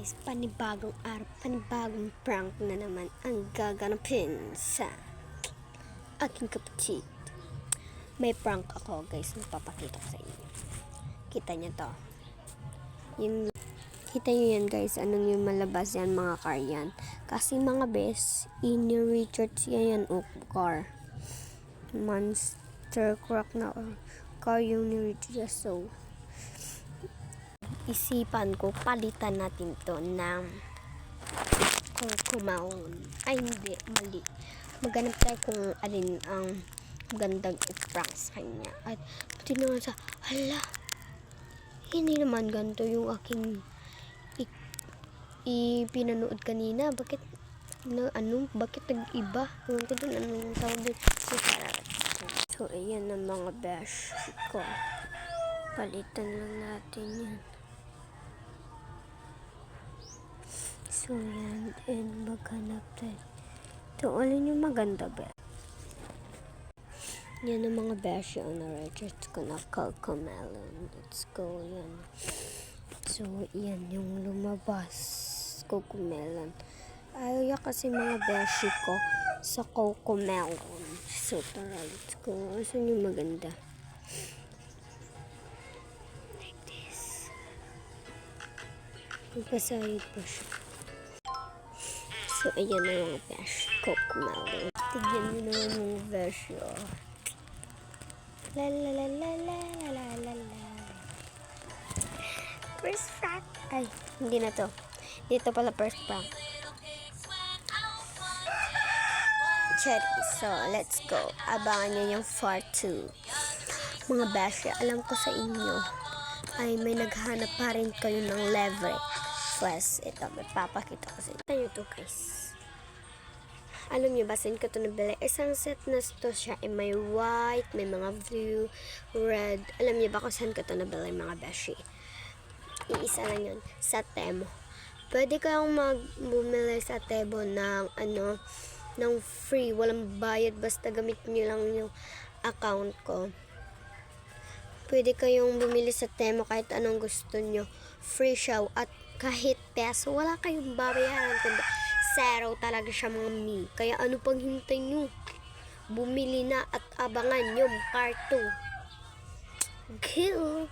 Guys, panibagong araw, panibagong prank na naman ang gaganapin sa aking kapatid. May prank ako guys, magpapakita ko sa inyo. Kita nyo to. Kita nyo yan guys, anong yung malabas yan mga car yan. Kasi mga bes, ini Richard yan o car. Monster truck na car yung ni Richard. So, isipan ko palitan natin to ng kumaon. Ay hindi, mali. Maghanap tayo kung alin ang gandang i-prank sa kanya. At pati naman sa hala, hindi naman ganito yung aking pinanood kanina. Bakit bakit nag-iba? Ewan ko dun, anong tawag dun? So ayan ang mga bash ko. Palitan lang natin yan. So yan, and maghanap tayo. Ito, alin yung maganda ba? Yan ang mga beshi on the Richard ko na Cocomelon. Let's go, yan. So, yan yung lumabas. Cocomelon. Ayaw kasi mga beshi ko sa Cocomelon. So, tara, let's go. Asan yung maganda? Like this. Magpasayod pa siya. So, ayan na mga besh. Cocomelon. Tignan nyo naman yung besh, oh. La la la la la la la la. First prank. Ay, hindi na to. Dito pala first prank. Cherry. So, let's go. Abangan nyo yung part 2. Mga besh, alam ko sa inyo ay may naghanap pa rin kayo ng leverage. First, ito, may papakita ko sa inyo. Ito to guys. Alam niyo ba, saan ko ito nabili? Isang set na ito siya. May white, may mga blue, red. Alam niyo ba kung saan ko ito nabili mga beshi? Iisa lang yun. Sa Temo. Pwede kayong bumili sa Temo ng ng free. Walang bayad. Basta gamit niyo lang yung account ko. Pwede kayong bumili sa Temo kahit anong gusto niyo. Free siya. At kahit peso, wala kayong babayaran. Kundi zero talaga siya mga mi. Kaya ano pang hintay nyo? Bumili na at abangan yung part 2. Kill!